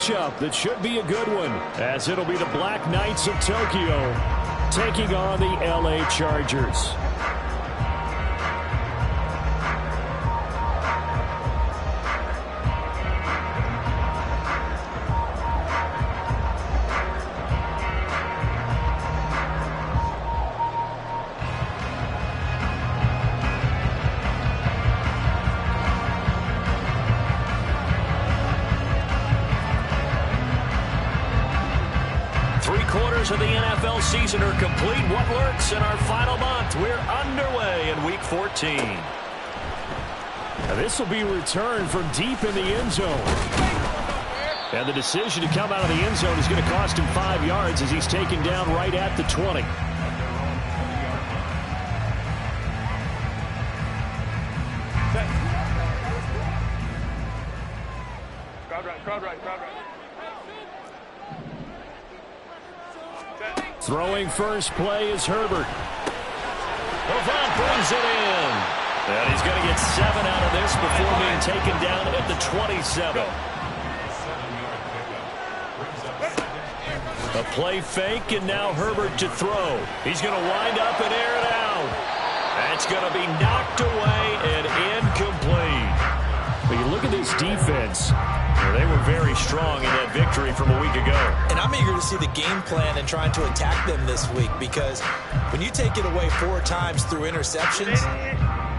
Matchup that should be a good one, as it'll be the Black Knights of Tokyo taking on the LA Chargers. Of the NFL season are complete. What lurks in our final month? We're underway in Week 14. Now this will be returned from deep in the end zone. And the decision to come out of the end zone is going to cost him 5 yards as he's taken down right at the 20. Crowd right. Throwing first play is Herbert. Levant brings it in. And he's going to get 7 out of this before being taken down at the 27. A play fake, and now Herbert to throw. He's going to wind up and air it out. That's going to be knocked away and incomplete. But you look at this defense. They were very strong in that victory from a week ago. And I'm eager to see the game plan and trying to attack them this week, because when you take it away 4 times through interceptions,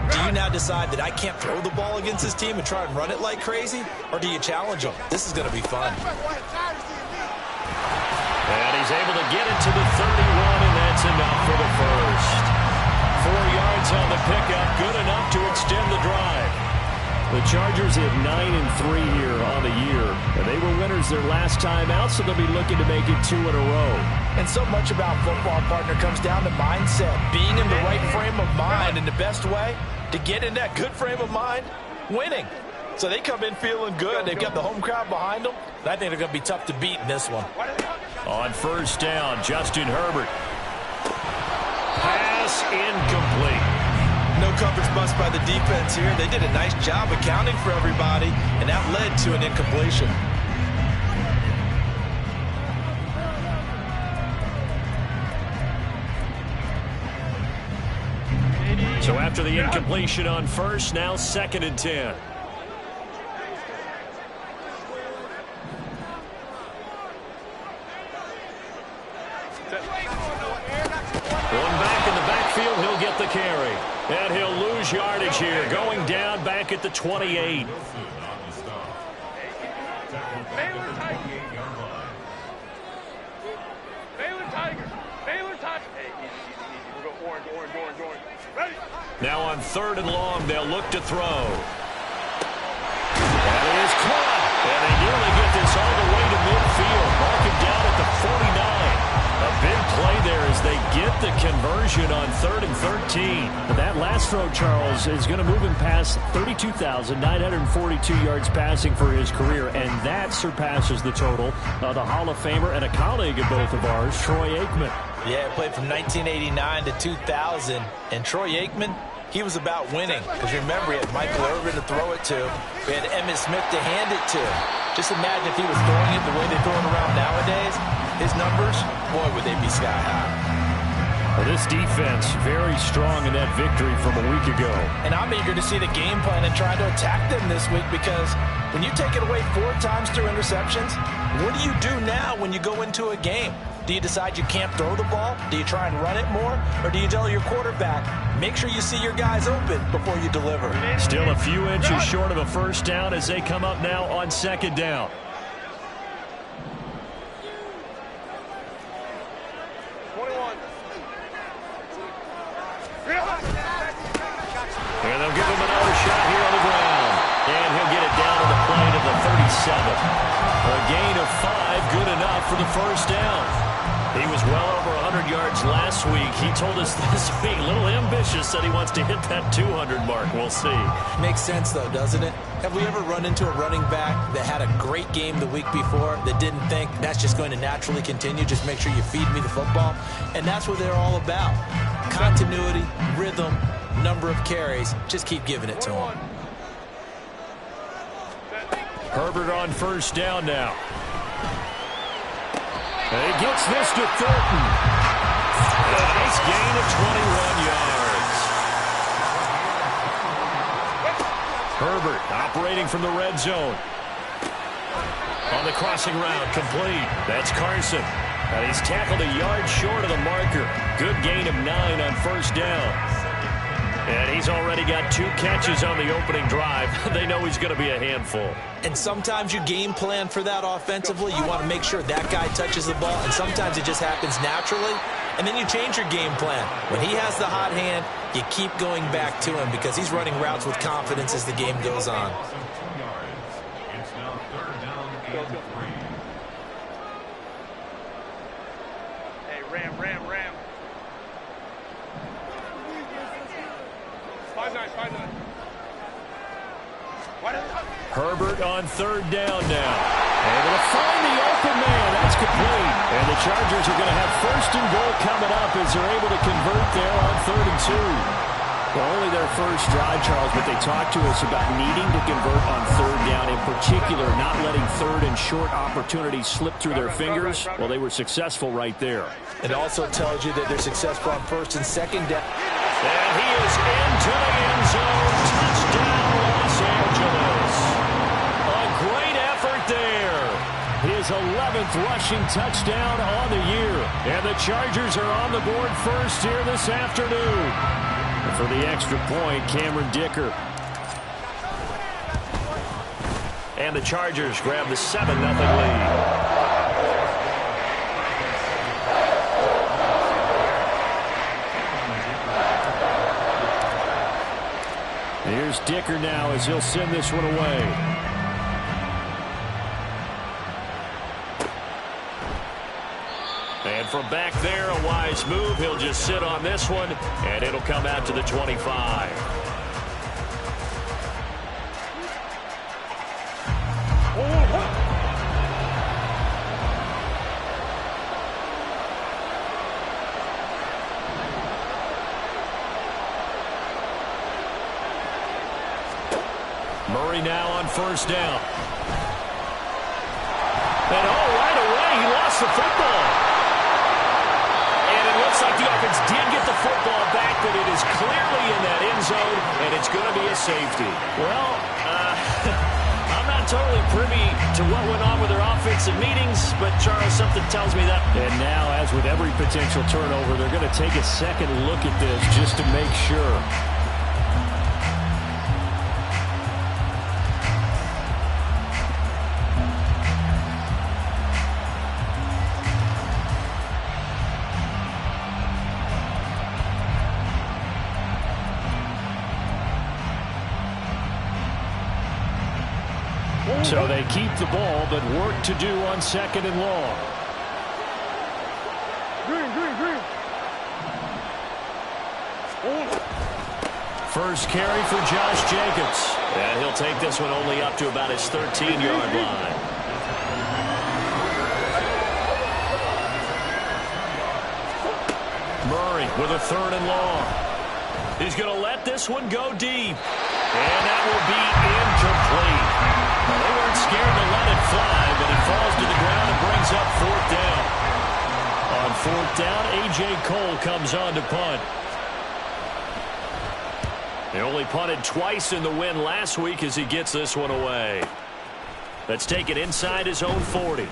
do you now decide that I can't throw the ball against this team and try and run it like crazy? Or do you challenge them? This is going to be fun. And he's able to get it to the 31, and that's enough for the first. 4 yards on the pickup, good enough to extend the drive. The Chargers at 9-3 here on the year. And they were winners their last time out, so they'll be looking to make it 2 in a row. And so much about football, partner, comes down to mindset. Being in the right frame of mind, and the best way to get in that good frame of mind, winning. So they come in feeling good. They've got the home crowd behind them. I think they're going to be tough to beat in this one. On first down, Justin Herbert. Pass incomplete. No coverage bust by the defense here. They did a nice job accounting for everybody, and that led to an incompletion. So after the incompletion on first, now 2nd and 10. One back in the backfield, he'll get the carry. And he'll lose yardage here, going down back at the 28. Now on 3rd and long, they'll look to throw. That is caught. And they nearly get this all the way to midfield. Mark him down at the 49. A big play there as they get the conversion on 3rd and 13. But that last throw, Charles, is going to move him past 32,942 yards passing for his career, and that surpasses the total of the Hall of Famer and a colleague of both of ours, Troy Aikman. Yeah, played from 1989 to 2000, and Troy Aikman, he was about winning. Because remember, he had Michael Irvin to throw it to. We had Emmitt Smith to hand it to. Just imagine if he was throwing it the way they throw it around nowadays. His numbers, boy, would they be sky high. Well, this defense very strong in that victory from a week ago. And I'm eager to see the game plan and try to attack them this week, because when you take it away 4 times through interceptions, what do you do now when you go into a game? Do you decide you can't throw the ball? Do you try and run it more? Or do you tell your quarterback, make sure you see your guys open before you deliver? Still a few inches short of a first down as they come up now on 2nd down. And they'll give him another shot here on the ground. And he'll get it down to the play to the 37. A gain of 5, good enough for the first down. He was well over 100 yards last week. He told us this week, a little ambitious, said he wants to hit that 200 mark. We'll see. Makes sense, though, doesn't it? Have we ever run into a running back that had a great game the week before that didn't think that's just going to naturally continue? Just make sure you feed me the football. And that's what they're all about. Continuity, rhythm, number of carries. Just keep giving it to them. Herbert on first down now. And he gets this to Thornton. A nice gain of 21 yards. Herbert operating from the red zone. On the crossing route, complete. That's Carson. And he's tackled a yard short of the marker. Good gain of 9 on first down. And he's already got 2 catches on the opening drive. They know he's going to be a handful. And sometimes you game plan for that offensively. You want to make sure that guy touches the ball, and sometimes it just happens naturally. And then you change your game plan. When he has the hot hand, you keep going back to him because he's running routes with confidence as the game goes on. Hey, Ram. 5-9. Herbert on third down now. Able to find the open man. That's complete. And the Chargers are going to have first and goal coming up as they're able to convert there on 3rd and 2. Well, only their first drive, Charles, but they talked to us about needing to convert on 3rd down, in particular not letting 3rd and short opportunities slip through their fingers. Well, they were successful right there. It also tells you that they're successful on 1st and 2nd down. And he is into the end zone. Touchdown, Los Angeles. A great effort there. His 11th rushing touchdown on the year. And the Chargers are on the board first here this afternoon. And for the extra point, Cameron Dicker. And the Chargers grab the 7-0 lead. Here's Dicker now as he'll send this one away. And from back there, a wise move. He'll just sit on this one, and it'll come out to the 25. Murray now on first down. And right away, he lost the football. And it looks like the offense did get the football back, but it is clearly in that end zone, and it's going to be a safety. Well, I'm not totally privy to what went on with their offensive meetings, but Charles, something tells me that. And now, as with every potential turnover, they're going to take a second look at this just to make sure. So they keep the ball, but work to do on 2nd and long. Green. First carry for Josh Jacobs. And he'll take this one only up to about his 13-yard line. Murray with a 3rd and long. He's going to let this one go deep. And that will be incomplete. Well, they weren't scared to let it fly, but it falls to the ground and brings up 4th down. On 4th down, A.J. Cole comes on to punt. They only punted twice in the win last week as he gets this one away. Let's take it inside his own 40.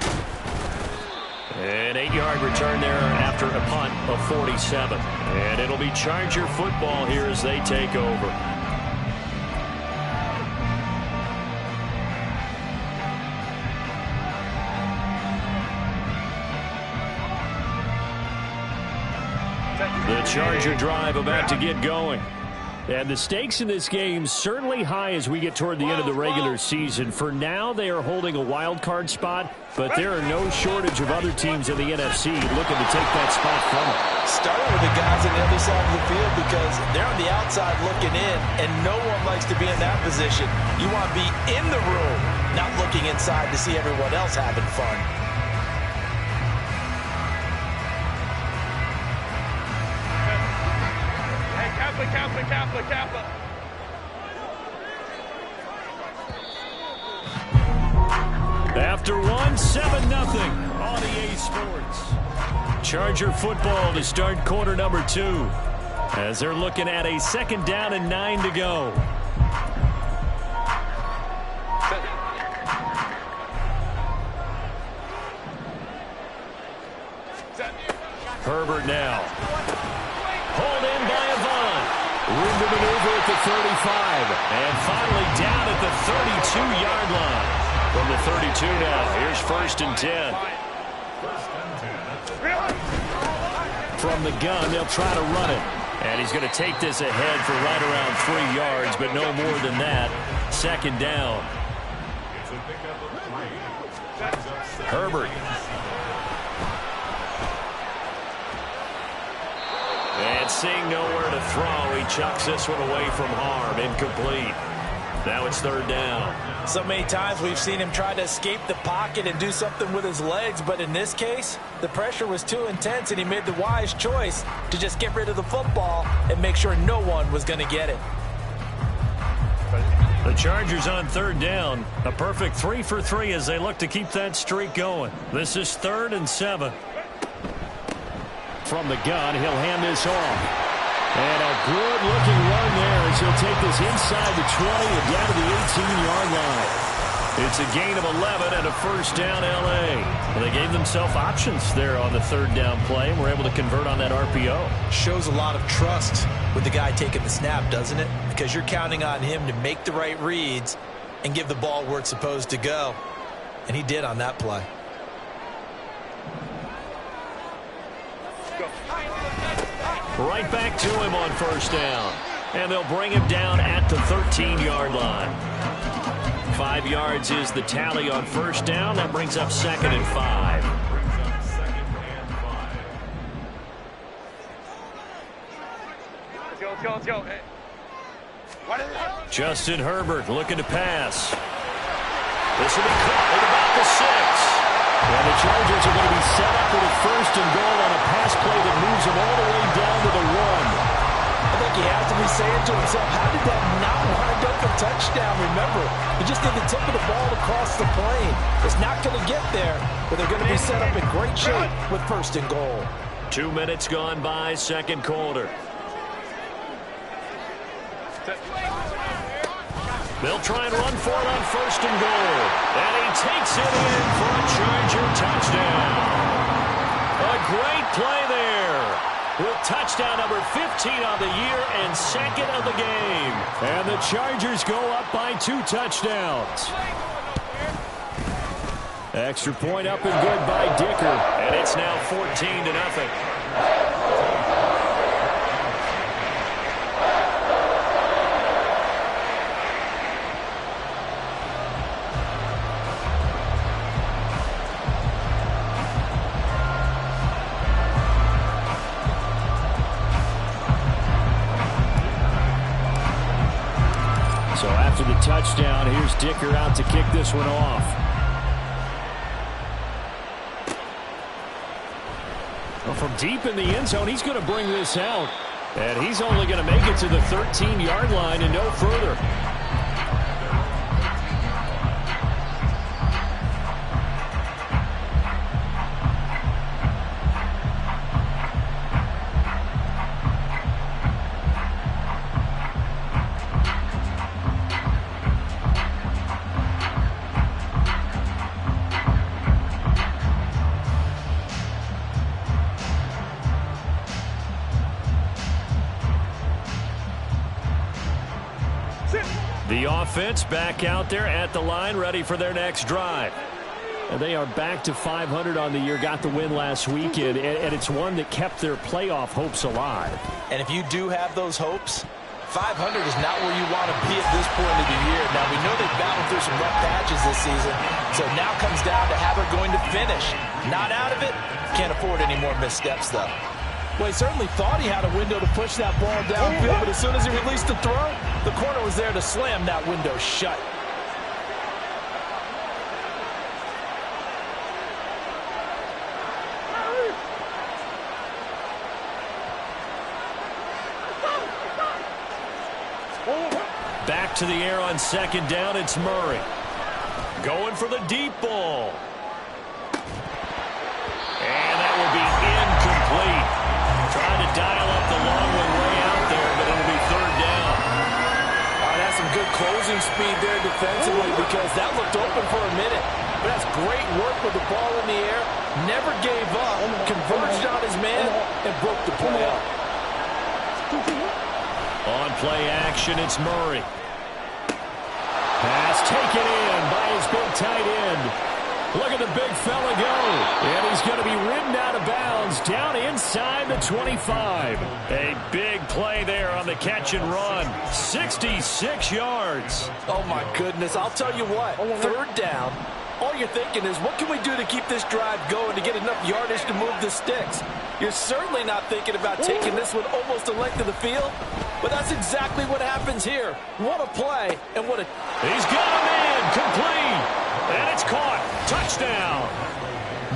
An 8-yard return there after a punt of 47. And it'll be Charger football here as they take over. The Charger drive about to get going. And the stakes in this game certainly high as we get toward the end of the regular season. For now, they are holding a wild card spot, but there are no shortage of other teams in the NFC looking to take that spot from them. Starting with the guys on the other side of the field because they're on the outside looking in, and no one likes to be in that position. You want to be in the room, not looking inside to see everyone else having fun. Kappa. after one, 7-0 on EA Sports. Charger football to start quarter number 2 as they're looking at a 2nd down and 9 to go. Herbert now. Hold in by Avant. Room to maneuver at the 35. And finally down at the 32-yard line. From the 32 now, here's 1st and 10. From the gun, they'll try to run it. And he's going to take this ahead for right around 3 yards, but no more than that. 2nd down. Herbert. And seeing nowhere to throw, he chucks this one away from harm. Incomplete. Now it's 3rd down. So many times we've seen him try to escape the pocket and do something with his legs, but in this case, the pressure was too intense and he made the wise choice to just get rid of the football and make sure no one was going to get it. The Chargers on 3rd down. A perfect 3 for 3 as they look to keep that streak going. This is 3rd and 7. From the gun, he'll hand this off. And a good-looking run there as he'll take this inside the 20 and down to the 18-yard line. It's a gain of 11 and a 1st down L.A. Well, they gave themselves options there on the 3rd down play and were able to convert on that RPO. Shows a lot of trust with the guy taking the snap, doesn't it? Because you're counting on him to make the right reads and give the ball where it's supposed to go. And he did on that play. Right back to him on 1st down. And they'll bring him down at the 13-yard line. 5 yards is the tally on 1st down. That brings up 2nd and 5. Let's go. Hey. Justin Herbert looking to pass. This will be caught at about the 6. And the Chargers are going to be set up with a 1st and goal on a pass play that moves them all the way down to the 1. I think he has to be saying to himself, how did that not wind up a touchdown? Remember, he just did the tip of the ball across the plane. It's not going to get there, but they're going to be set up in great shape with 1st and goal. 2 minutes gone by, 2nd quarter. They'll try and run for it on 1st and goal. And he takes it in for a Charger touchdown. A great play there. With touchdown number 15 on the year and 2nd of the game. And the Chargers go up by 2 touchdowns. Extra point up and good by Dicker. And it's now 14-0. So after the touchdown, here's Dicker out to kick this one off. Well, from deep in the end zone, he's going to bring this out. And he's only going to make it to the 13-yard line and no further. The offense back out there at the line, ready for their next drive. And they are back to 500 on the year, got the win last weekend, and it's one that kept their playoff hopes alive. And if you do have those hopes, 500 is not where you want to be at this point of the year. Now, we know they've battled through some rough patches this season, so now comes down to how they're going to finish. Not out of it, can't afford any more missteps, though. Well, he certainly thought he had a window to push that ball downfield, but as soon as he released the throw, the corner was there to slam that window shut. Back to the air on 2nd down, it's Murray. Going for the deep ball. And that will be incomplete. Trying to dial up the long one way out there, but it'll be third down. That's some good closing speed there defensively because that looked open for a minute. But that's great work with the ball in the air. Never gave up, converged on his man, and broke the play up. On play action, it's Murray. Pass taken in by his big tight end. Look at the big fella go. And he's going to be ridden out of bounds down inside the 25. A big play there on the catch and run. 66 yards. Oh, my goodness. I'll tell you what. Third down. All you're thinking is, what can we do to keep this drive going to get enough yardage to move the sticks? You're certainly not thinking about taking this one almost the length of the field, but that's exactly what happens here. What a play, and what a... He's got him in, complete, and it's caught. Touchdown.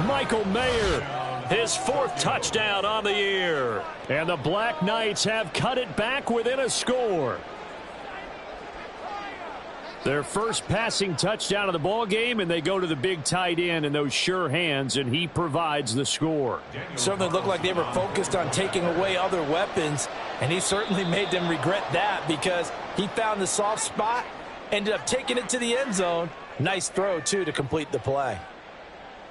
Michael Mayer, his fourth touchdown on the year. And the Black Knights have cut it back within a score. Their first passing touchdown of the ball game, and they go to the big tight end in those sure hands, and he provides the score. Certainly looked like they were focused on taking away other weapons, and he certainly made them regret that because he found the soft spot, ended up taking it to the end zone. Nice throw, too, to complete the play.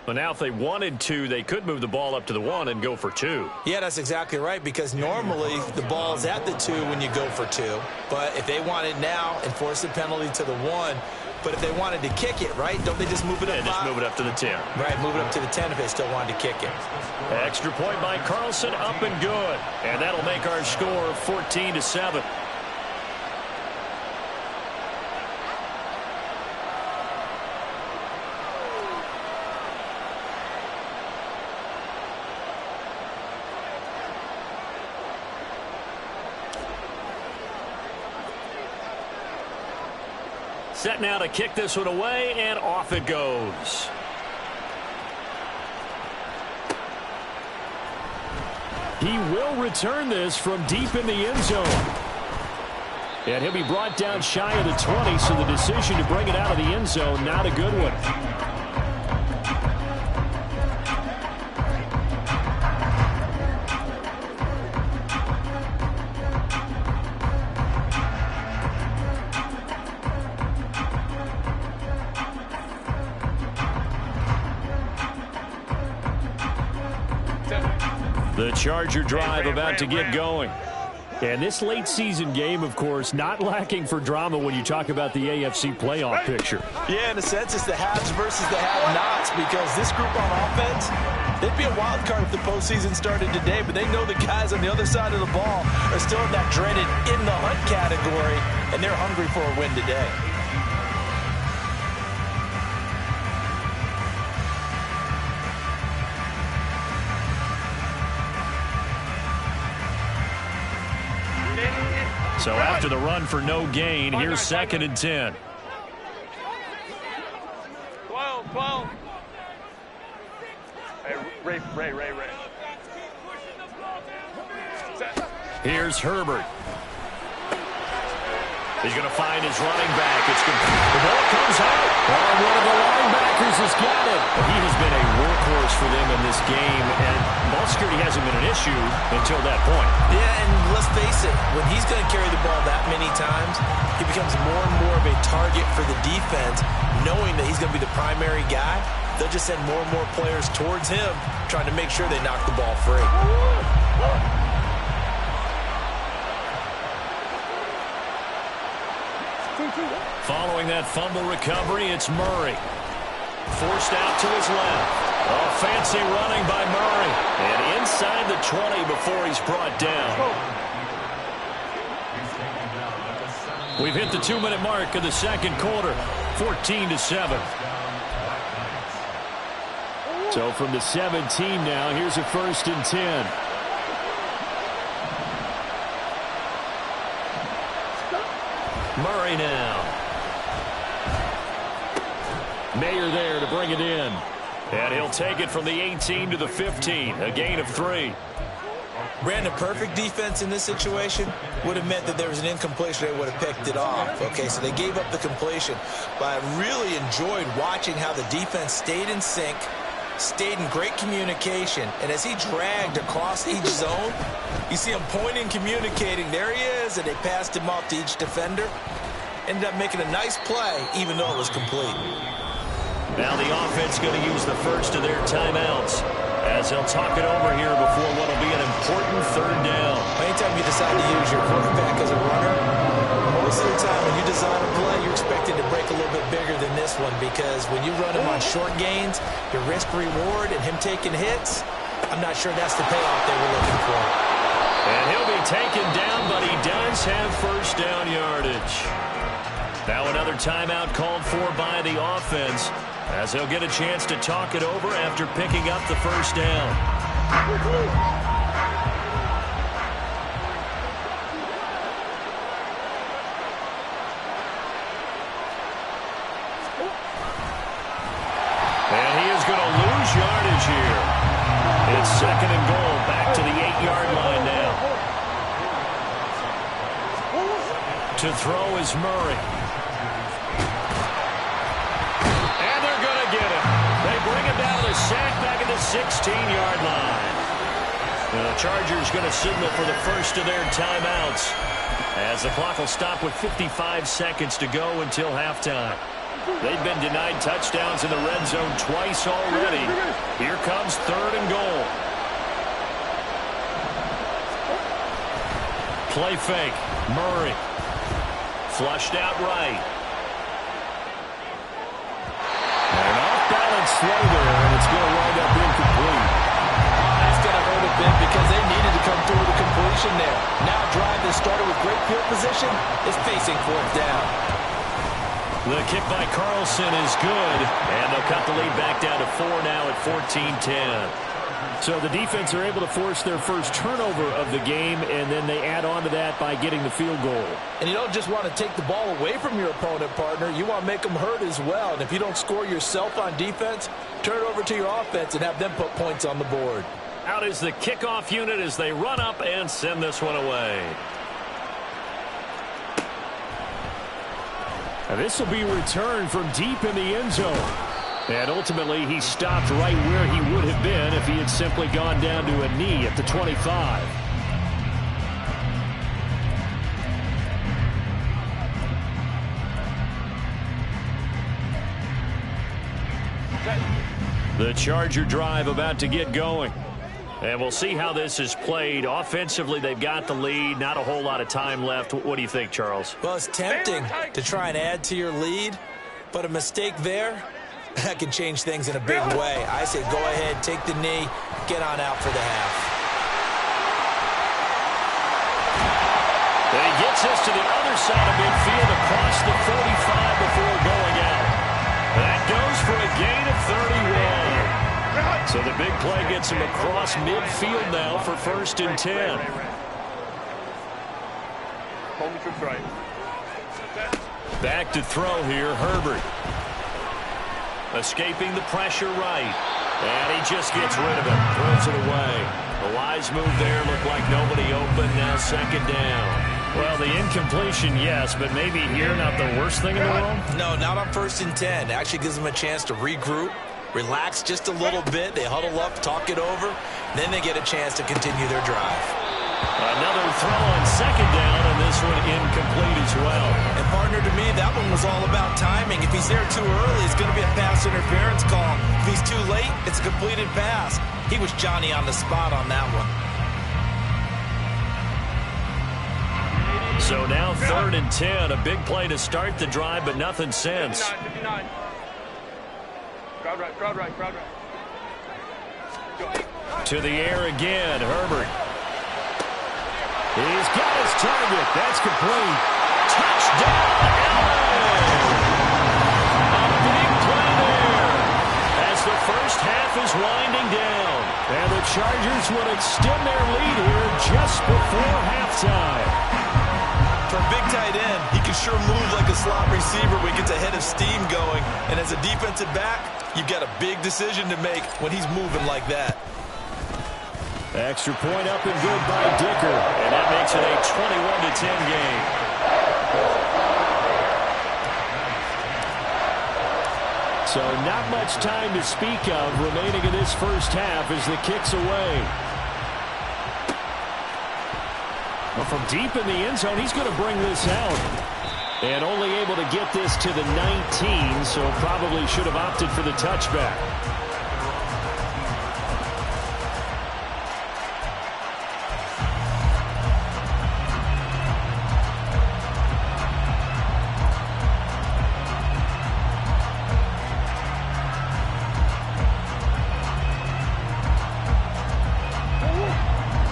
But now if they wanted to, they could move the ball up to the 1 and go for 2. Yeah, that's exactly right, because normally the ball's at the 2 when you go for 2. But if they want it now, enforce the penalty to the 1. But if they wanted to kick it, right, don't they just move it up? Yeah, just move it up to the 10. Right, move it up to the 10 if they still wanted to kick it. Extra point by Carlson, up and good. And that'll make our score 14-7. Set now to kick this one away, and off it goes. He will return this from deep in the end zone. And he'll be brought down shy of the 20, so the decision to bring it out of the end zone, not a good one. The Charger drive about to get going. And this late season game, of course, not lacking for drama when you talk about the AFC playoff picture. Yeah, in a sense, it's the haves versus the have-nots, because this group on offense, they'd be a wild card if the postseason started today, but they know the guys on the other side of the ball are still in that dreaded in-the-hunt category, and they're hungry for a win today. So after the run for no gain, here's 2nd and 10. 12. Hey, Ray. Here's Herbert. He's going to find his running back. The ball comes out. Oh, one of the linebackers has got it. He has been a workhorse for them in this game, and ball security hasn't been an issue until that point. Yeah, and let's face it, when he's going to carry the ball that many times, he becomes more and more of a target for the defense, knowing that he's going to be the primary guy. They'll just send more and more players towards him, trying to make sure they knock the ball free. Following that fumble recovery, it's Murray. Forced out to his left. Oh, fancy running by Murray. And inside the 20 before he's brought down. We've hit the 2-minute mark of the second quarter. 14-7. So from the 17 now, here's a 1st and 10. Murray now. Mayer there to bring it in. And he'll take it from the 18 to the 15. A gain of 3. Brandon, perfect defense in this situation would have meant that there was an incompletion. They would have picked it off. Okay, so they gave up the completion. But I really enjoyed watching how the defense stayed in sync, stayed in great communication, and as he dragged across each zone, you see him pointing, communicating. There he is, and they passed him off to each defender. Ended up making a nice play, even though it was complete. Now the offense going to use the first of their timeouts as they'll talk it over here before what will be an important third down. Anytime you decide to use your quarterback as a runner, most of the time when you design a play, you're expecting to break a little bit bigger than this one, because when you run him on short gains, your risk-reward and him taking hits, I'm not sure that's the payoff they were looking for. And he'll be taken down, but he does have first down yardage. Now another timeout called for by the offense, as they'll get a chance to talk it over after picking up the first down. And he is going to lose yardage here. It's second and goal, back to the 8-yard line now. To throw is Murray. Bring him down to the sack back at the 16-yard line. The Chargers going to signal for the first of their timeouts, as the clock will stop with 55 seconds to go until halftime. They've been denied touchdowns in the red zone twice already. Here comes third and goal. Play fake. Murray. Flushed out right. Slow there, and it's going to wind up incomplete. That's going to hurt a bit because they needed to come through with a completion there. Now a drive that started with great field position is facing fourth down. The kick by Carlson is good, and they'll cut the lead back down to 4 now at 14-10. So the defense are able to force their first turnover of the game, and then they add on to that by getting the field goal. And you don't just want to take the ball away from your opponent, partner. You want to make them hurt as well. And if you don't score yourself on defense, turn it over to your offense and have them put points on the board. Out is the kickoff unit as they run up and send this one away. And this will be returned from deep in the end zone. And ultimately, he stopped right where he would have been if he had simply gone down to a knee at the 25. The Charger drive about to get going. And we'll see how this is played. Offensively, they've got the lead. Not a whole lot of time left. What do you think, Charles? Well, it's tempting to try and add to your lead, but a mistake there, that can change things in a big way. I say go ahead, take the knee, get on out for the half. And he gets us to the other side of midfield across the 45 before going out. That goes for a gain of 31. So the big play gets him across midfield now for 1st and 10. Back to throw here, Herbert. Escaping the pressure right. And he just gets rid of it. Throws it away. A wise move there. Looked like nobody open. Now 2nd down. Well, the incompletion, yes, but maybe here not the worst thing in the world? No, not on 1st and 10. It actually gives them a chance to regroup, relax just a little bit. They huddle up, talk it over. Then they get a chance to continue their drive. Another throw on 2nd down, and this one incomplete as well. And partner, to me, that one was all about timing. If he's there too early, it's going to be a pass interference call. If he's too late, it's a completed pass. He was Johnny on the spot on that one. So now 3rd and 10, a big play to start the drive, but nothing since. 59. Crowd right, crowd right, crowd right. To the air again, Herbert. He's got his target. That's complete. Touchdown, Allen! A big play there as the first half is winding down. And the Chargers will extend their lead here just before halftime. For a big tight end, he can sure move like a slot receiver when he gets a head of steam going. And as a defensive back, you've got a big decision to make when he's moving like that. Extra point up and good by Dicker. And that makes it a 21-10 game. So not much time to speak of remaining in this first half as the kick's away. Well, from deep in the end zone, he's going to bring this out. And only able to get this to the 19, so probably should have opted for the touchback.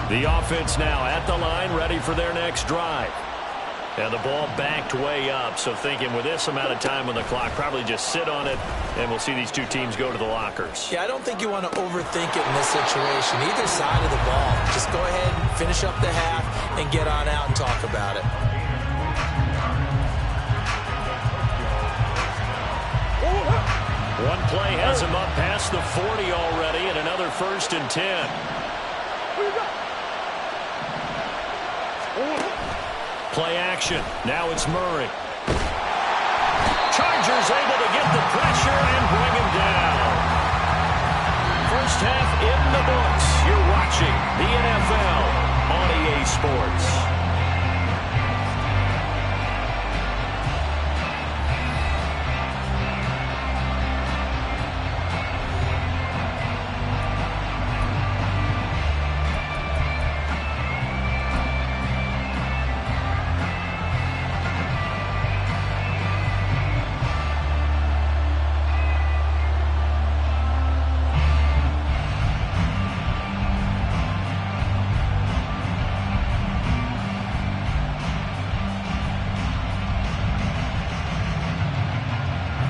The offense now at the line, ready for their next drive. And the ball backed way up, so thinking with this amount of time on the clock, probably just sit on it, and we'll see these two teams go to the lockers. Yeah, I don't think you want to overthink it in this situation. Either side of the ball. Just go ahead and finish up the half and get on out and talk about it. One play has him up past the 40 already, and another 1st and 10. Play action. Now it's Murray. Chargers able to get the pressure and bring him down. First half in the books. You're watching the NFL on EA Sports.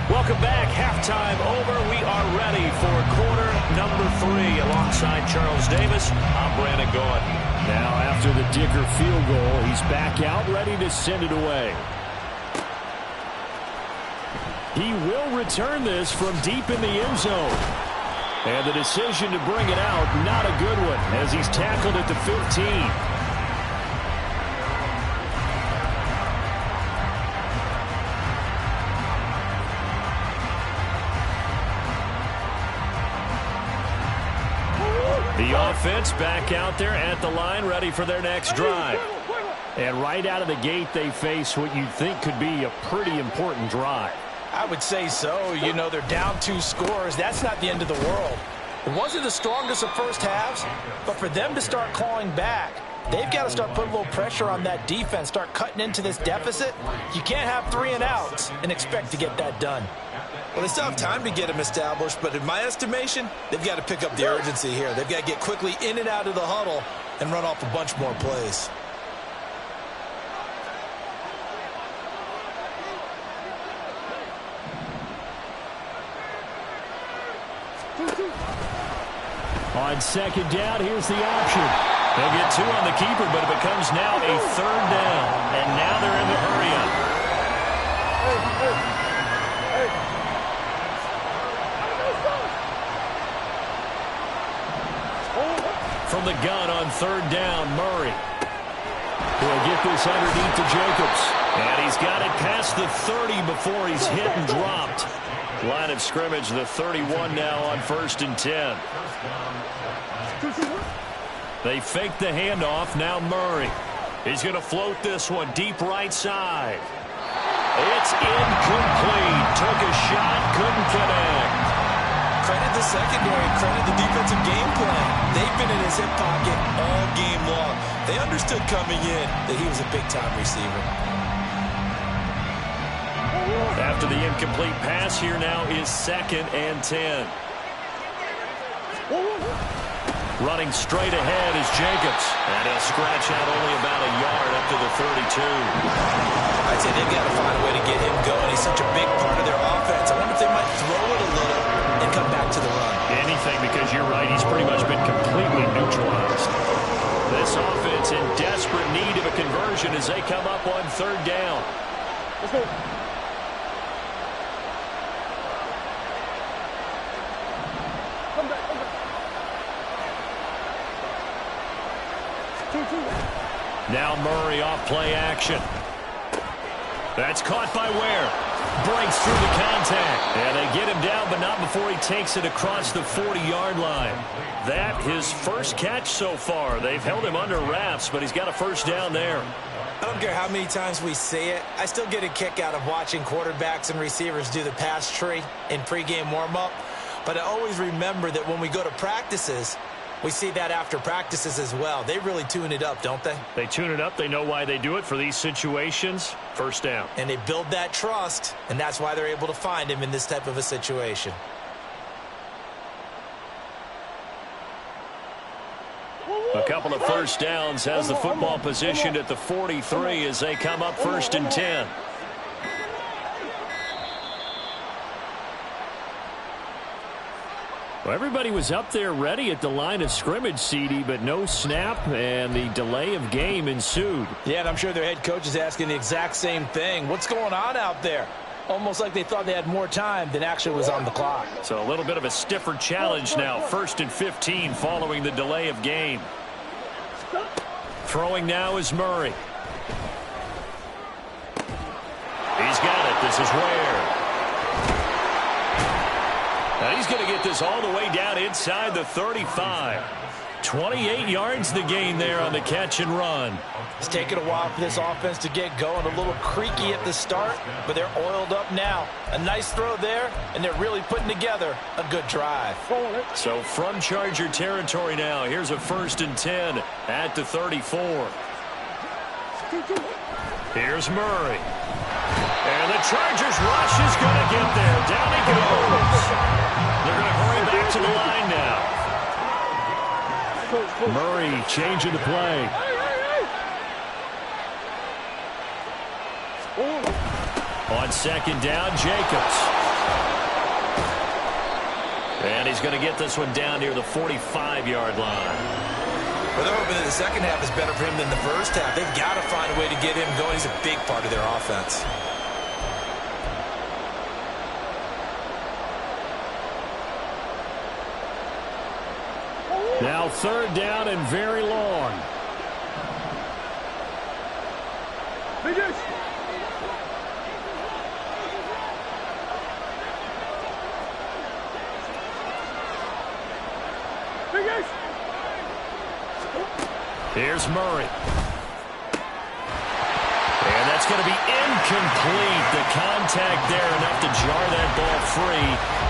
Welcome back. Halftime over. We are ready for quarter number 3. Alongside Charles Davis, I'm Brandon Gaudin. Now after the Dicker field goal, he's back out, ready to send it away. He will return this from deep in the end zone. And the decision to bring it out, not a good one, as he's tackled at the 15. The offense back out there at the line, ready for their next drive. And right out of the gate, they face what you'd think could be a pretty important drive. I would say so. You know, they're down 2 scores. That's not the end of the world. It wasn't the strongest of first halves, but for them to start clawing back, they've got to start putting a little pressure on that defense, start cutting into this deficit. You can't have 3 and outs and expect to get that done. Well, they still have time to get him established, but in my estimation, they've got to pick up the urgency here. They've got to get quickly in and out of the huddle and run off a bunch more plays. On second down, here's the option. They'll get 2 on the keeper, but it becomes now a 3rd down. And now they're in the hurry-up. From the gun on 3rd down, Murray. He'll get this underneath to Jacobs. And he's got it past the 30 before he's hit and dropped. Line of scrimmage, the 31 now on 1st and 10. They fake the handoff. Now Murray. He's going to float this one deep right side. It's incomplete. Took a shot, couldn't connect. Credit the secondary, credit the defensive game plan. They've been in his hip pocket all game long. They understood coming in that he was a big-time receiver. After the incomplete pass, here now is 2nd and 10. Running straight ahead is Jacobs. And he'll scratch out only about a yard up to the 32. I'd say they've got to find a way to get him going. He's such a big part of their offense. I wonder if they might throw it a little and come back to the run. Anything, because you're right, he's pretty much been completely neutralized. This offense in desperate need of a conversion as they come up on 3rd down. Let's go. Come back, come back. Now Murray off play action. That's caught by Ware. Breaks through the contact. And they get him down, but not before he takes it across the 40-yard line. That his first catch so far. They've held him under wraps, but he's got a first down there. I don't care how many times we say it. I still get a kick out of watching quarterbacks and receivers do the pass tree in pregame warm-up. But I always remember that when we go to practices, we see that after practices as well. They really tune it up, don't they? They tune it up. They know why they do it for these situations. First down. And they build that trust, and that's why they're able to find him in this type of a situation. A couple of first downs has the football positioned at the 43 as they come up 1st and 10. Well, everybody was up there ready at the line of scrimmage, CD, but no snap, and the delay of game ensued. Yeah, and I'm sure their head coach is asking the exact same thing. What's going on out there? Almost like they thought they had more time than actually was on the clock. So a little bit of a stiffer challenge now. 1st and 15 following the delay of game. Throwing now is Murray. He's got it. This is Ware. Now he's going to get this all the way down inside the 35. 28 yards the gain there on the catch and run. It's taken a while for this offense to get going. A little creaky at the start, but they're oiled up now. A nice throw there, and they're really putting together a good drive. So from Charger territory now, here's a 1st and 10 at the 34. Here's Murray. And the Chargers rush is going to get there. Down he goes. They're going to hurry back to the line now. Murray changing the play. On 2nd down, Jacobs. And he's going to get this one down near the 45-yard line. Well, they're hoping that the second half is better for him than the first half. They've got to find a way to get him going. He's a big part of their offense. Now 3rd down and very long. Finish. Finish. Here's Murray. And that's going to be incomplete. The contact there enough to jar that ball free,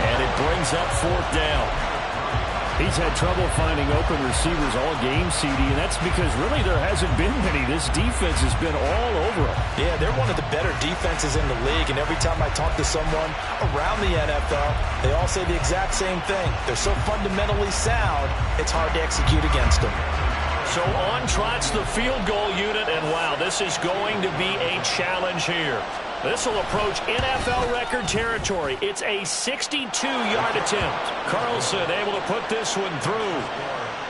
and it brings up 4th down. He's had trouble finding open receivers all game, CD, and that's because really there hasn't been many. This defense has been all over him. Yeah, they're one of the better defenses in the league, and every time I talk to someone around the NFL, they all say the exact same thing. They're so fundamentally sound, it's hard to execute against them. So on trots the field goal unit, and wow, this is going to be a challenge here. This will approach NFL record territory. It's a 62-yard attempt. Carlson able to put this one through.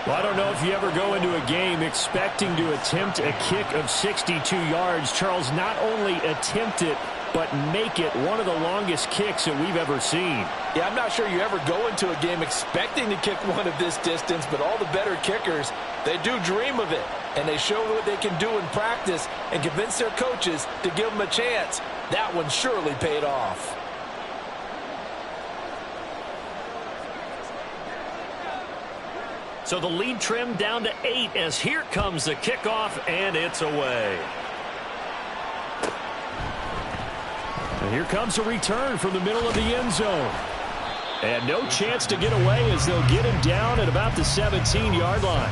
Well, I don't know if you ever go into a game expecting to attempt a kick of 62 yards. Charles, not only attempt it, but make it one of the longest kicks that we've ever seen. Yeah, I'm not sure you ever go into a game expecting to kick one of this distance, but all the better kickers, they do dream of it. And they show what they can do in practice and convince their coaches to give them a chance. That one surely paid off. So the lead trimmed down to 8 as here comes the kickoff, and it's away. And here comes a return from the middle of the end zone. And no chance to get away as they'll get him down at about the 17-yard line.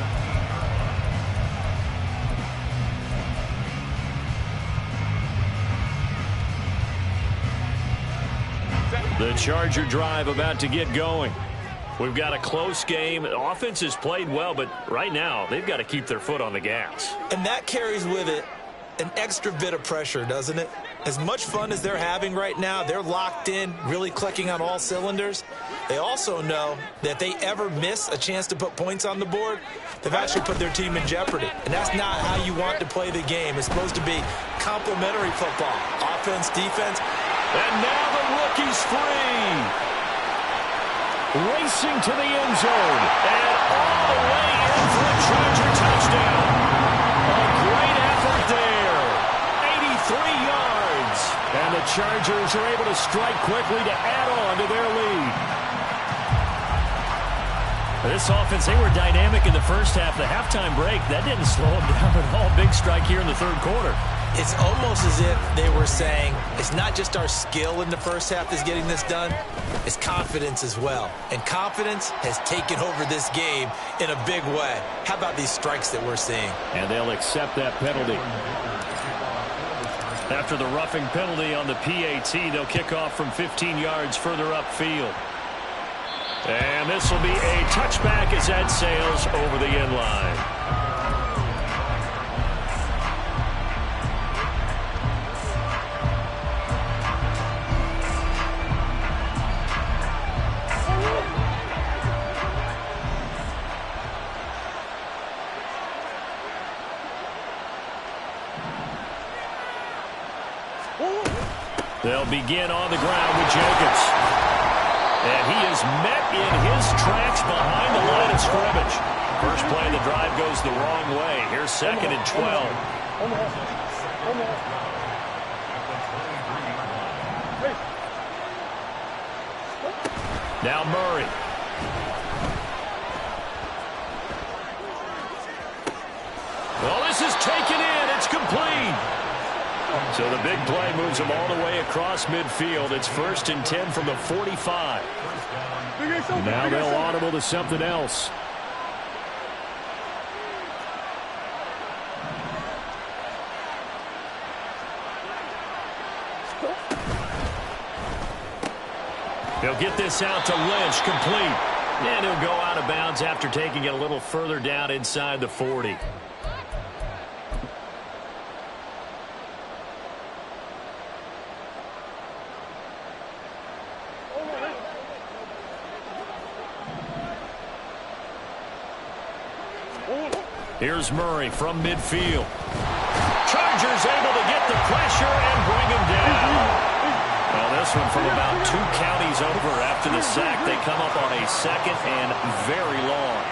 The Charger drive about to get going. We've got a close game. The offense has played well, but right now they've got to keep their foot on the gas. And that carries with it an extra bit of pressure, doesn't it? As much fun as they're having right now, they're locked in, really clicking on all cylinders. They also know that if they ever miss a chance to put points on the board, they've actually put their team in jeopardy. And that's not how you want to play the game. It's supposed to be complementary football. Offense, defense. And now the rookie's free. Racing to the end zone. And all the way in for a Charger touchdown. the Chargers are able to strike quickly to add on to their lead. This offense, they were dynamic in the first half. The halftime break, that didn't slow them down at all. Big strike here in the third quarter. It's almost as if they were saying, it's not just our skill in the first half that's getting this done, it's confidence as well. And confidence has taken over this game in a big way. How about these strikes that we're seeing? And they'll accept that penalty. After the roughing penalty on the PAT, they'll kick off from 15 yards further upfield. And this will be a touchback as that sails over the end line. They'll begin on the ground with Jacobs. And he is met in his tracks behind the line of scrimmage. First play of the drive goes the wrong way. Here's 2nd and 12. Now Murray. Well, this is taken in. It's complete. So the big play moves them all the way across midfield. It's 1st and 10 from the 45. Now they'll audible to something else. He'll get this out to Lynch, complete. And he'll go out of bounds after taking it a little further down inside the 40. Here's Murray from midfield. Chargers able to get the pressure and bring him down. Well, this one from about 2 counties over after the sack. They come up on a 2nd and very long.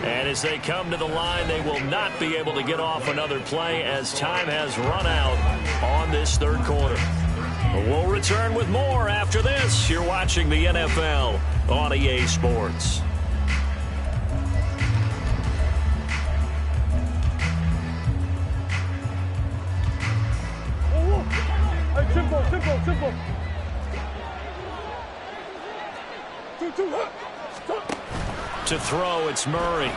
And as they come to the line, they will not be able to get off another play as time has run out on this third quarter. We'll return with more after this. You're watching the NFL on EA Sports. Simple. To throw, it's Murray.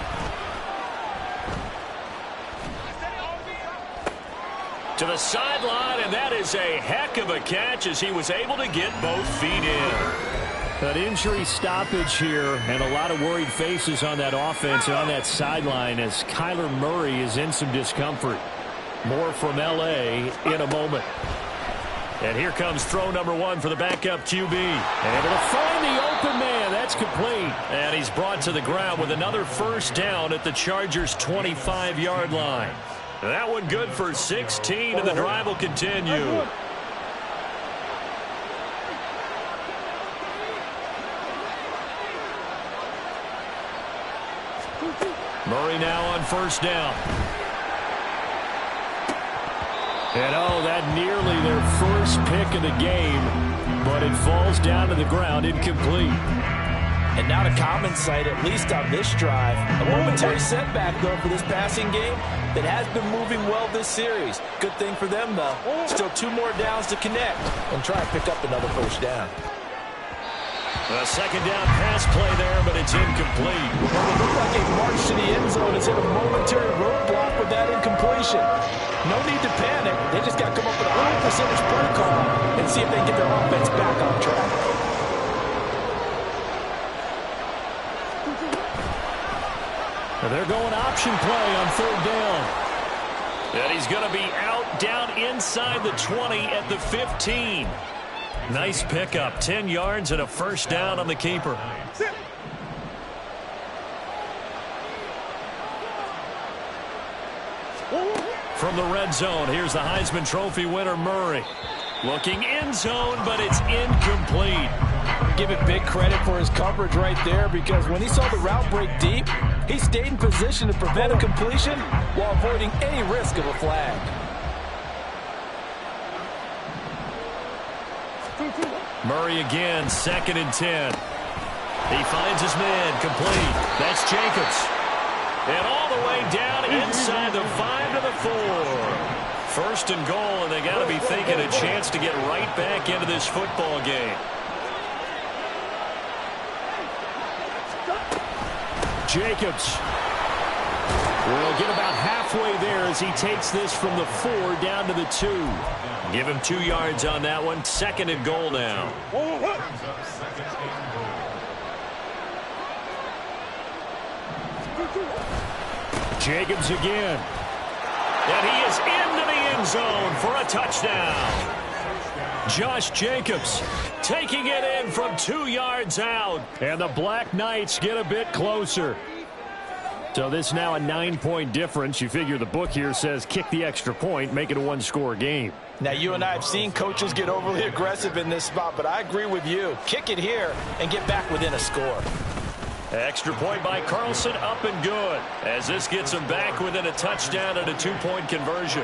To the sideline, and that is a heck of a catch as he was able to get both feet in. An injury stoppage here and a lot of worried faces on that offense and on that sideline as Kyler Murray is in some discomfort. More from L.A. in a moment. And here comes throw number 1 for the backup QB. Able to find the open man. That's complete. And he's brought to the ground with another first down at the Chargers' 25-yard line. That one good for 16, and the drive will continue. Murray now on first down. And oh, that nearly their first pick of the game, but it falls down to the ground incomplete. And now to common sight, at least on this drive. A momentary setback, though, for this passing game that has been moving well this series. Good thing for them, though. Still 2 more downs to connect and try and pick up another first down. A second down pass play there, but it's incomplete. Well, it looked like a march to the end zone has hit a momentary roadblock with that incompletion. No need to panic. They just got to come up with a high percentage play call and see if they can get their offense back on track. They're going option play on third down. And he's going to be out down inside the 20 at the 15. Nice pickup, 10 yards and a first down on the keeper. From the red zone, here's the Heisman Trophy winner, Murray. Looking end zone, but it's incomplete. Give it big credit for his coverage right there, because when he saw the route break deep, he stayed in position to prevent a completion while avoiding any risk of a flag. Murray again, 2nd and 10. He finds his man, complete. That's Jacobs. And all the way down inside the 5 to the 4. 1st and goal, and they got to be thinking a chance to get right back into this football game. Jacobs will get about halfway there as he takes this from the 4 down to the 2. Give him 2 yards on that one. 2nd and goal now. Jacobs again. And he is into the end zone for a touchdown. Josh Jacobs taking it in from 2 yards out. And the Black Knights get a bit closer. So this now a 9-point difference. You figure the book here says kick the extra point, make it a 1-score game. Now, you and I have seen coaches get overly aggressive in this spot, but I agree with you. Kick it here and get back within a score. Extra point by Carlson, up and good, as this gets him back within a touchdown and a 2-point conversion.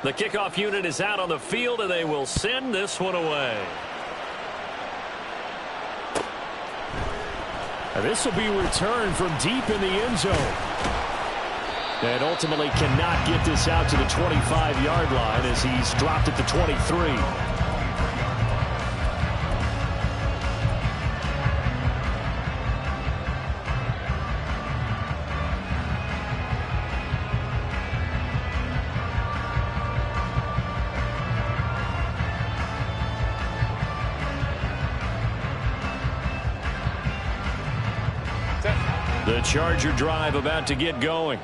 The kickoff unit is out on the field, and they will send this one away. This will be returned from deep in the end zone. And ultimately cannot get this out to the 25-yard line as he's dropped at the 23. The Charger drive about to get going.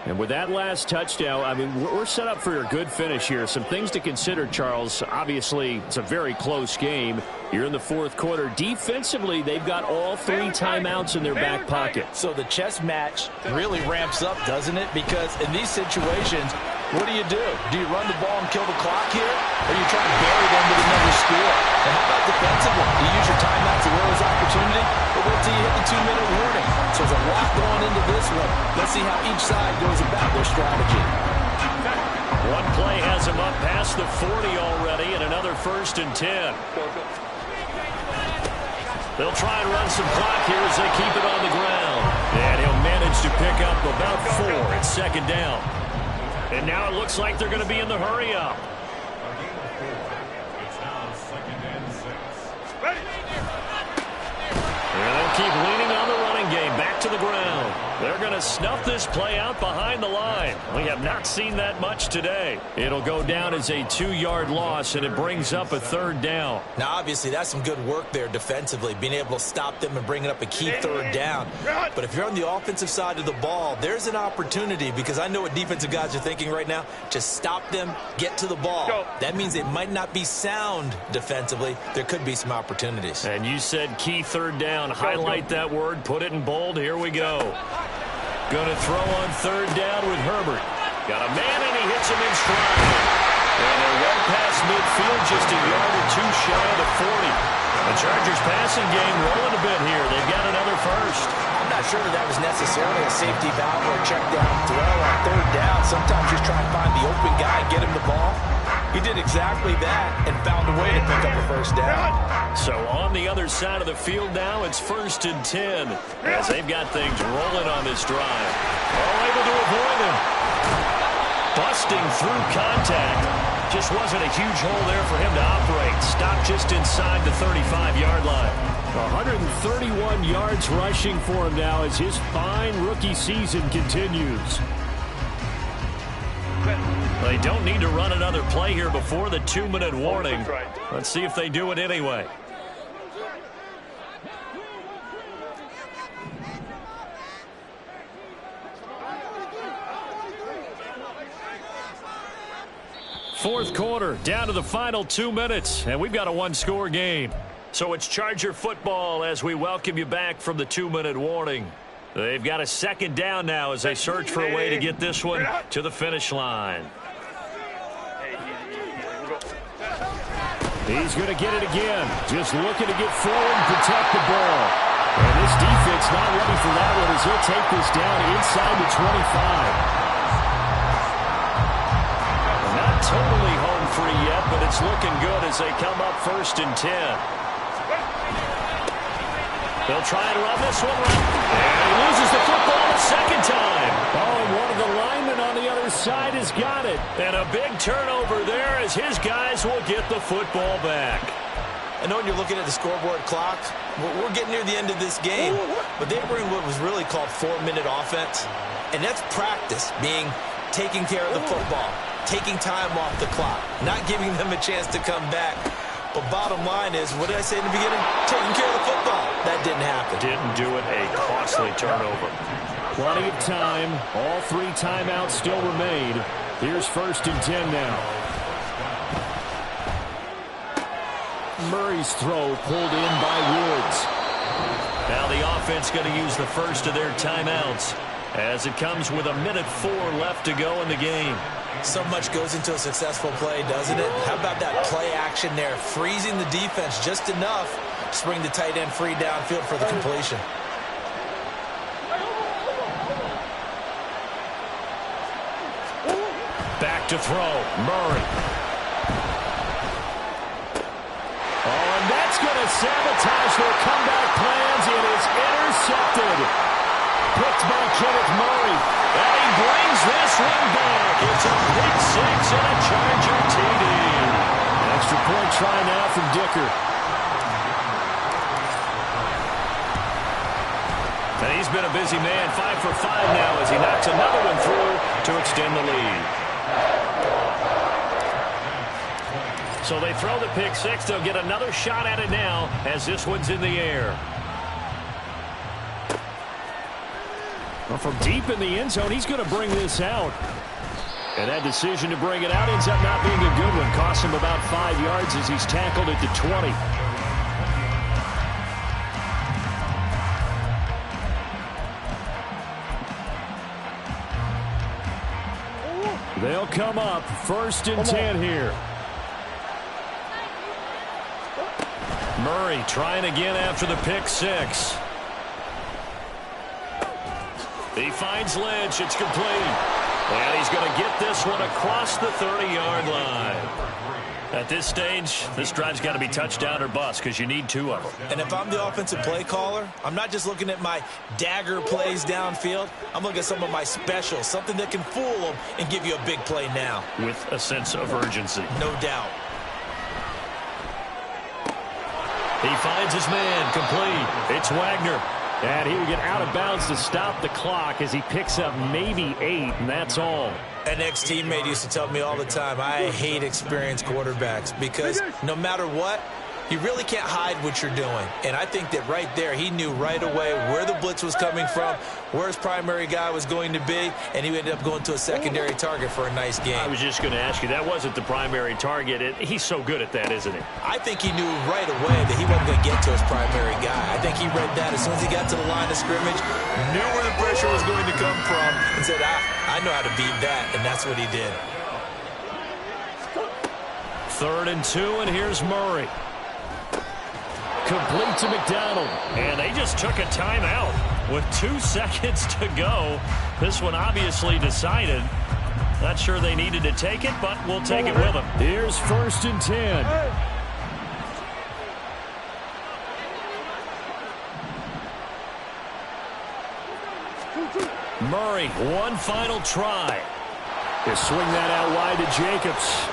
And with that last touchdown, I mean, we're set up for a good finish here. Some things to consider, Charles. Obviously, it's a very close game. You're in the 4th quarter. Defensively, they've got all 3 timeouts in their back pocket. So the chess match really ramps up, doesn't it? Because in these situations, what do? Do you run the ball and kill the clock here? Or you try to bury them with another score? And how about defensively? Do you use your timeout to will his opportunity? Or wait till you hit the 2-minute warning? So there's a lot going into this one. Let's see how each side goes about their strategy. One play has him up past the 40 already, and another 1st and 10. They'll try and run some clock here as they keep it on the ground. And he'll manage to pick up about 4 at 2nd down. And now it looks like they're going to be in the hurry-up. And they'll keep leaning on the running game. Back to the ground. They're going to snuff this play out behind the line. We have not seen that much today. It'll go down as a 2-yard loss, and it brings up a 3rd down. Now, obviously, that's some good work there defensively, being able to stop them and bringing up a key 3rd down. But if you're on the offensive side of the ball, there's an opportunity, because I know what defensive guys are thinking right now. Just stop them, get to the ball. That means it might not be sound defensively. There could be some opportunities. And you said key 3rd down. Highlight that word, put it in bold. Here we go. Going to throw on 3rd down with Herbert. Got a man, and he hits him in stride. And they're well past midfield, just a yard or 2 shy of the 40. The Chargers passing game rolling a bit here. They've got another 1st. I'm not sure that was necessarily a safety valve or a check down throw on 3rd down. Sometimes just try and find the open guy, get him the ball. He did exactly that and found a way to pick up a 1st down. So on the other side of the field now, it's 1st and 10 as they've got things rolling on this drive. All able to avoid him. Busting through contact. Just wasn't a huge hole there for him to operate. Stopped just inside the 35-yard line. 131 yards rushing for him now as his fine rookie season continues. They don't need to run another play here before the 2-minute warning. Let's see if they do it anyway. Fourth quarter, down to the final 2 minutes, and we've got a 1-score game. So it's Charger football as we welcome you back from the 2-minute warning. They've got a second down now as they search for a way to get this one to the finish line. He's going to get it again. Just looking to get forward and protect the ball. And this defense not ready for that one as he'll take this down inside the 25. Not totally home free yet, but it's looking good as they come up 1st and 10. They'll try and run this one. And he loses the football a second time. Oh, and one of the linemen on the other side has got it. And a big turnover there as his guys will get the football back. I know when you're looking at the scoreboard clock, we're getting near the end of this game, but they were in what was really called 4-minute offense. And that's practice, being taking care of the football, taking time off the clock, not giving them a chance to come back. But bottom line is, what did I say in the beginning? Taking care of the football. That didn't happen. Didn't do it. A costly turnover. Plenty of time. All 3 timeouts still remain. Here's 1st and 10 now. Murray's throw pulled in by Woods. Now the offense going to use the first of their timeouts as it comes with 1:04 left to go in the game. So much goes into a successful play, doesn't it? How about that play action there? Freezing the defense just enough to bring the tight end free downfield for the completion. Back to throw. Murray. Oh, and that's going to sabotage their comeback plans. It is intercepted. Picked by Kenneth Murray. And he brings this one back. It's a pick 6 and a Charger TD. Extra point try now from Dicker. And he's been a busy man. 5 for 5 now as he knocks another one through to extend the lead. So they throw the pick 6. They'll get another shot at it now as this one's in the air. Well, from deep in the end zone, he's going to bring this out. And that decision to bring it out ends up not being a good one. Costs him about 5 yards as he's tackled at the 20. They'll come up 1st and 10 here. Murray trying again after the pick 6. He finds Lynch. It's complete. And he's going to get this one across the 30-yard line. At this stage, this drive's got to be touchdown or bust because you need 2 of them. And if I'm the offensive play caller, I'm not just looking at my dagger plays downfield. I'm looking at some of my specials, something that can fool them and give you a big play now. With a sense of urgency. No doubt. He finds his man. Complete. It's Wagner. And he will get out of bounds to stop the clock as he picks up maybe 8, and that's all. An ex-teammate used to tell me all the time, I hate experienced quarterbacks because no matter what, you really can't hide what you're doing. And I think that right there, he knew right away where the blitz was coming from, where his primary guy was going to be, and he ended up going to a secondary target for a nice game. I was just going to ask you, that wasn't the primary target. He's so good at that, isn't he? I think he knew right away that he wasn't going to get to his primary guy. I think he read that as soon as he got to the line of scrimmage, knew where the pressure was going to come from, and said, I know how to beat that, and that's what he did. 3rd and 2, and here's Murray. Complete to McDonald. And they just took a timeout with 2 seconds to go. This one obviously decided. Not sure they needed to take it, but we'll take it with them. Here's 1st and 10. Murray, one final try. They swing that out wide to Jacobs.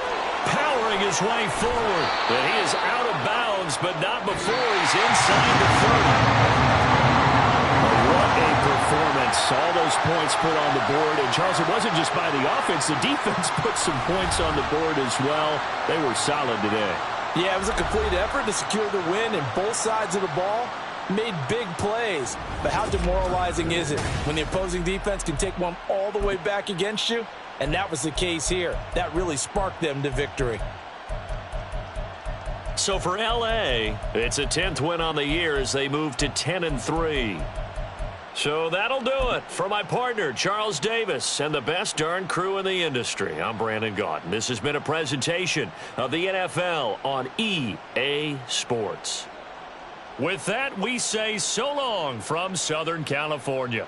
Powering his way forward. But he is out of bounds, but not before he's inside the 30. What a performance. All those points put on the board. And, Charles, it wasn't just by the offense. The defense put some points on the board as well. They were solid today. Yeah, it was a complete effort to secure the win, and both sides of the ball made big plays. But how demoralizing is it when the opposing defense can take one all the way back against you? And that was the case here. That really sparked them to victory. So for L.A., it's a 10th win on the year as they move to 10-3. So that'll do it for my partner, Charles Davis, and the best darn crew in the industry. I'm Brandon Gaudin. This has been a presentation of the NFL on EA Sports. With that, we say so long from Southern California.